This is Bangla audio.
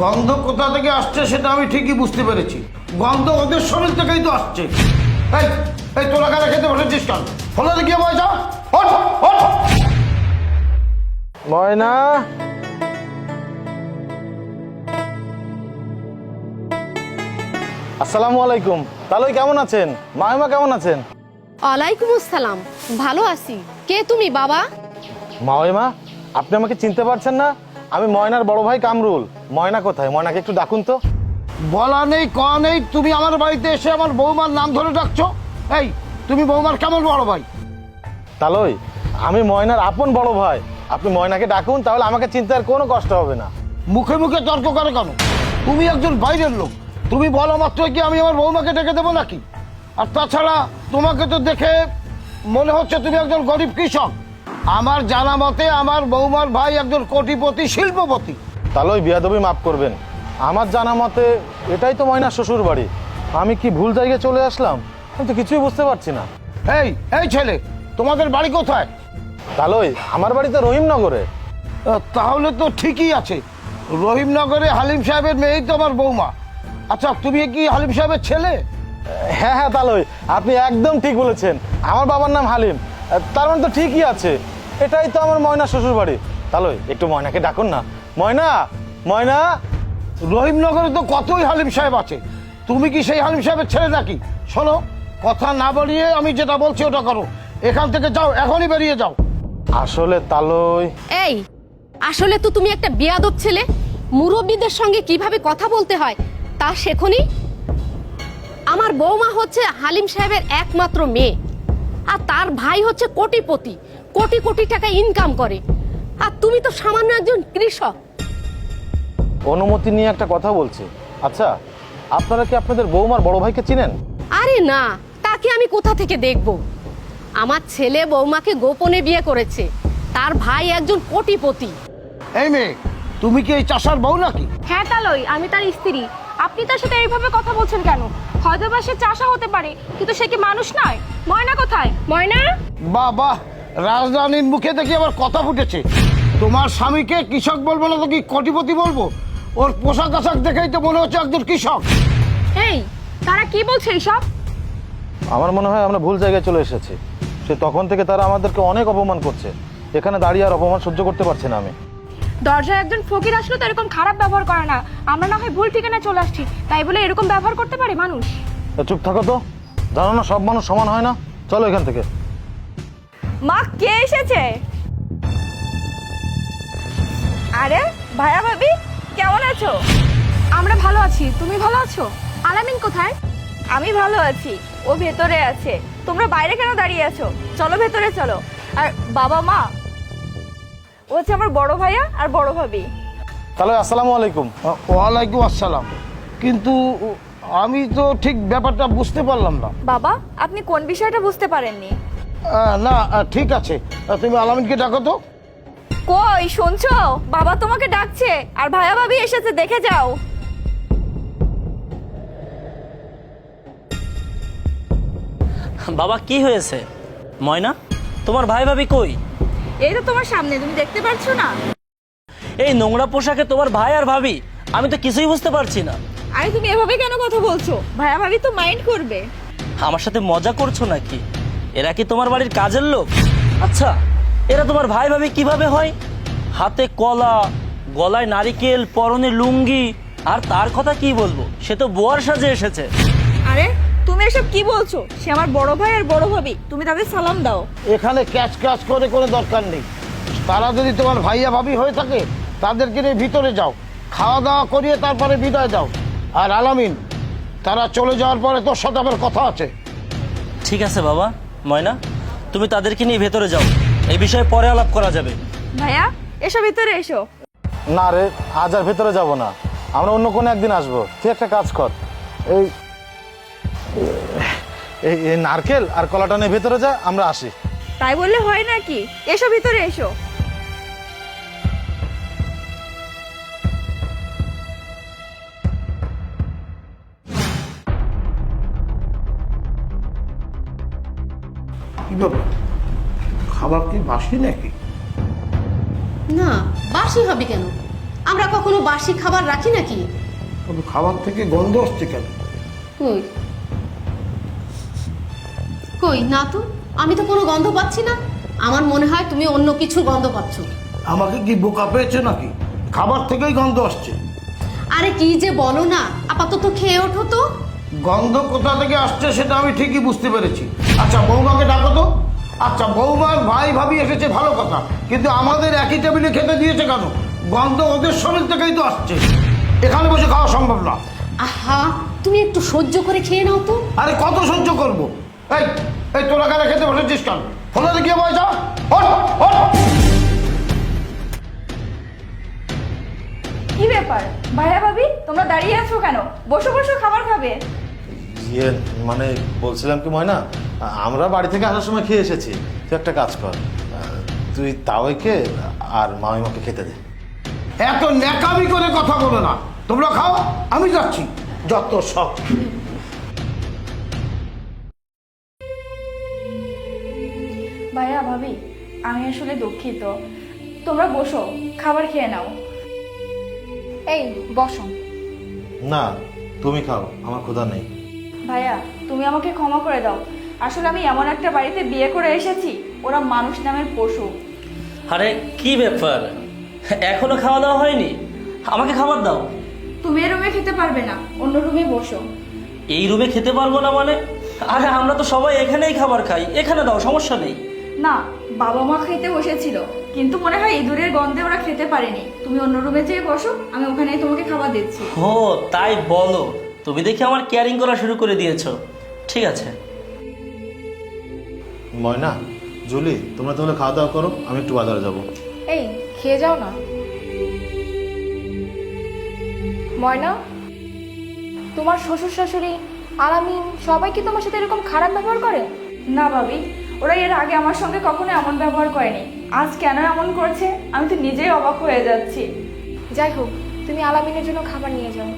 গন্ধ কোথা থেকে আসছে সেটা আমি ঠিকই বুঝতে পেরেছি। গন্ধ ওদের শরীর থেকেই তো আসছে। এই এই তোরা কারা খেতে বসেছিস কেন? ফলে গিয়ে ময়না, ওঠ ওঠ। ময়না, আসসালামু আলাইকুম। তাহলে কেমন আছেন? মাইমা কেমন আছেন? ওয়ালাইকুম আসসালাম, ভালো আছি। কে তুমি বাবা? মাইমা, আপনি আমাকে চিনতে পারছেন না? আমি ময়নার বড় ভাই কামরুল। ময়না কোথায়? ময়নাকে একটু ডাকুন তো। বলা নেই কওয়া নেই, তুমি আমার বাড়িতে এসে আমার বৌমার নাম ধরে ডাকছো। এই তুমি বৌমার কেমন বড় ভাই? তাহলে আমি ময়নার আপন বড় ভাই। আপনি ময়নাকে ডাকুন, তাহলে আমাকে চিনতে আর কোনো কষ্ট হবে না। মুখে মুখে তর্ক করে কেন? তুমি একজন বাইরের লোক, তুমি বলা মাত্র কি আমি আমার বৌমাকে ডেকে দেবো নাকি? আর তাছাড়া তোমাকে তো দেখে মনে হচ্ছে তুমি একজন গরিব কৃষক। আমার জানা মতে আমার বৌমার ভাই একজন কোটিপতি শিল্পপতি। তাহলে ওই বিয়াদবি মাফ করবেন। আমার জানা মতে এটাই তো ময়নার শ্বশুর বাড়ি। আমি কি ভুল জায়গায় চলে আসলাম? আমি তো কিছুই বুঝতে পারছি না। এই এই ছেলে, তোমাদের বাড়ি কোথায়? তাহলে আমার বাড়ি তো রহিমনগরে। তাহলে তো ঠিকই আছে, রহিমনগরে হালিম সাহেবের মেয়েই তো আমার বৌমা। আচ্ছা তুমি কি হালিম সাহেবের ছেলে? হ্যাঁ হ্যাঁ, তাহলে আপনি একদম ঠিক বলেছেন। আমার বাবার নাম হালিম। তার মানে তো ঠিকই আছে, এটাই তো আমার ময়না শ্বশুর বাড়ি। তাহলে একটু ময়নাকে ডাকুন না। ময়না, ময়না। রহিমনগরে তো কতই হালিম সাহেব আছে, তুমি কি সেই হালিম সাহেবের ছেলে নাকি? শোনো, কথা না বাড়িয়ে আমি যেটা বলছি ওটা করো। এখান থেকে যাও, এখনই বেরিয়ে যাও। আসলে তালই এই, আসলে তো তুমি একটা বেয়াদব ছেলে। মুরব্বীদের সঙ্গে কিভাবে কথা বলতে হয় তা শেখনি। আমার বৌমা হচ্ছে হালিম সাহেবের একমাত্র মেয়ে, আর তার ভাই হচ্ছে কোটিপতি, কোটি কোটি টাকা ইনকাম করে। আর তুমি তো সামান্য একজন কৃষক। অনুমতি নিয়ে একটা কথা বলছি। আচ্ছা, আপনারা কি আপনাদের বৌমার বড় ভাইকে চিনেন? আরে না, তাকে আমি কোথা থেকে দেখব? আমার ছেলে বৌমাকে গোপনে বিয়ে করেছে, তার ভাই একজন কোটিপতি। এই মেয়ে, তুমি কি এই চাষার বউ নাকি? হ্যাঁ তালই, আমি তার স্ত্রী। আপনি তার সাথে এইভাবে কথা বলছেন কেন? হয়তো বা সে চাষা হতে পারে, কিন্তু সে কি মানুষ নয়? ময়না কোথায়? ময়না? বাহ বাহ, রাজধানীর মুখে দেখি আবার কথা ফুটেছে। তোমার স্বামীকে কৃষক বলবো না তো কি কোটিপতি বলবো? ওর পোশাক আশাক দেখেই তো মনে হচ্ছে একজন কৃষক। এই, তারা কি বলছে এইসব? আমার মনে হয় আমরা ভুল জায়গায় চলে এসেছি। সে তখন থেকে তারা আমাদেরকে অনেক অপমান করছে। এখানে দাঁড়িয়ে আর অপমান সহ্য করতে পারছি না আমি। দরজায় একজন ফকির আসলে তো এরকম খারাপ ব্যবহার করে না। আমরা না হয় ভুল ঠিকানায় চলে আসছি, তাই বলে এরকম ব্যবহার করতে পারে মানুষ? চুপ থাকো তো, জানো না সব মানুষ সমান হয় না। চলো এখান থেকে। মা, কে এসেছে? আরে ভাইয়া ভাবি, কেমন আছো? আমরা ভালো আছি, তুমি ভালো আছো? আলামিন কোথায়? আমি ভালো আছি, ও ভেতরে আছে। তোমরা বাইরে কেন দাঁড়িয়ে আছো? চলো ভেতরে চলো। আর বাবা মা, ও হচ্ছে আমার বড় ভাইয়া আর বড় ভাবি। তাহলে আসসালামু আলাইকুম। ওয়ালাইকুম আসসালাম। কিন্তু আমি তো ঠিক ব্যাপারটা বুঝতে পারলাম না। বাবা, আপনি কোন বিষয়টা বুঝতে পারেননি? না ঠিক আছে, তুমি আলামিনকে ডাকো তো। কই শুনছো? বাবা তোমাকে ডাকছে, আর ভাইয়া ভাবি এসেছে, দেখে যাও। বাবা, কি হয়েছে? ময়না, তোমার ভাই ভাবি কই? এই তো তোমার সামনে, তুমি দেখতে পাচ্ছ না? এই নোংরা পোশাকে তোমার ভাই আর ভাবি? আমি তো কিছুই বুঝতে পারছি না। আরে তুমি এভাবে কেন কথা বলছো? ভাইয়া ভাবি তো মাইন্ড করবে। আমার সাথে মজা করছো নাকি? এরা কি তোমার বাড়ির কাজের লোক? আচ্ছা, এরা তোমার ভাই ভাবি কিভাবে হয়? হাতে কলা, গলায় নারিকেল, পরনে লুঙ্গি, আর তার কথা কি বলবো, সে তো বোয়ার সাজে এসেছে। আরে তুমি এসব কি বলছো? সে আমার বড় ভাই আর বড় ভাবি, তুমি তাদের সালাম দাও। এখানে ক্যাচ ক্যাচ করে কোনো দরকার নেই। তারা যদি তোমার ভাইয়া ভাবি হয়ে থাকে তাদেরকে নিয়ে ভিতরে যাও, খাওয়া দাওয়া করিয়ে তারপরে বিদায় দাও। আর আলামিন, তারা চলে যাওয়ার পরে তোর সাথে আবার কথা আছে। ঠিক আছে বাবা। ময়না, তুমি তাদেরকে নিয়ে ভেতরে যাও, এই বিষয়ে পরে আলাপ করা যাবে। ভাইয়া এসো, ভিতরে এসো। না রে, আজ আর ভেতরে যাব না, আমরা অন্য কোনো একদিন আসবো। তুই একটা কাজ কর, এই এই এই নারকেল আর কলাটা নিয়ে ভেতরে যা, আমরা আসি। তাই বললে হয় নাকি? এসো ভিতরে এসো। কি ব্যাপার, খাবার কি বাসি নাকি? না, বাসি হবে কেন? আমরা কখনো বাসি খাবার রাখি নাকি? তবে খাবার থেকে গন্ধ আসছে কেন? কই কই না তো, আমি তো কোনো গন্ধ পাচ্ছি না। আমার মনে হয় তুমি অন্য কিছু গন্ধ পাচ্ছ। আমাকে কি বোকা পেয়েছে নাকি? খাবার থেকেই গন্ধ আসছে। আরে কি যে বলো না, আপাতত খেয়ে ওঠো তো। গন্ধ কোথা থেকে আসছে সেটা আমি ঠিকই বুঝতে পেরেছি। আচ্ছা বৌমাকে ডাকো তো। আচ্ছা বৌমার ভাই ভাবি এসেছে ভালো কথা, কিন্তু আমাদের একই টেবিলে খেতে দিয়েছে কেন? গন্ধ ওদের শরীর থেকেই তো আসছে, এখানে বসে খাওয়া সম্ভব না। আহা, তুমি একটু সহ্য করে খেয়ে নাও তো। আরে কত সহ্য করবো? এই এই তোরা কেন খেতে বসেছিস কেন? ফোনে গিয়ে বয় যা। ওঠ, ওঠ। কি ব্যাপার ভাইয়া ভাবি, তোমরা দাঁড়িয়ে আছো কেন? বসো বসো, খাবার খাবে। ইয়ে মানে বলছিলাম কি ময়না, আমরা বাড়ি থেকে আসার সময় খেয়ে এসেছি। তুই একটা কাজ কর, তুই তাওয়াইকে আর মামিমাকে খেতে দে। এত ন্যাকামি করে কথা বলো না। তোমরা খাও, আমি যাচ্ছি। যত সব। ভাইয়া ভাবি, আমি আসলে দুঃখিত। তোমরা বসো, খাবার খেয়ে নাও। এই বসো। না, তুমি খাও, আমার ক্ষুধা নেই। ভাইয়া তুমি আমাকে ক্ষমা করে দাও। আসলে আমি এমন একটা বাড়িতে বিয়ে করে এসেছি, ওরা মানুষ নামের পশু। আরে কি ব্যাপার, এখনো খাওয়া দাওয়া হয়নি? আমাকে খাবার দাও। তুমি এই রুমে খেতে পারবে না, অন্য রুমে বসো। এই রুমে খেতে পারবো না মানে? আরে আমরা তো সবাই এখানেই খাবার খাই, এখানে দাও, সমস্যা নেই। না, বাবা মা খেতে বসেছিল, কিন্তু মনে হয় ইঁদুরের গন্ধে ওরা খেতে পারেনি। তুমি অন্য রুমে যেয়ে বসো, আমি ওখানেই তোমাকে খাবার দিচ্ছি। ও তাই বলো? তুমি দেখি আমার কেয়ারিং করা শুরু করে দিয়েছো। ঠিক আছে। ময়না, জুলি, তোমরা তাহলে খাওয়া দাওয়া করো, আমি একটু বাজারে যাব। এই খেয়ে যাও না। ময়না, তোমার শ্বশুর শাশুড়ি আলামিন সবাই কি তোমার সাথে এরকম খারাপ ব্যবহার করে? না ভাবি, ওরা এর আগে আমার সঙ্গে কখনো এমন ব্যবহার করেনি। আজ কেন এমন করছে আমি তো নিজেই অবাক হয়ে যাচ্ছি। যাই হোক, তুমি আলামিনের জন্য খাবার নিয়ে যাও।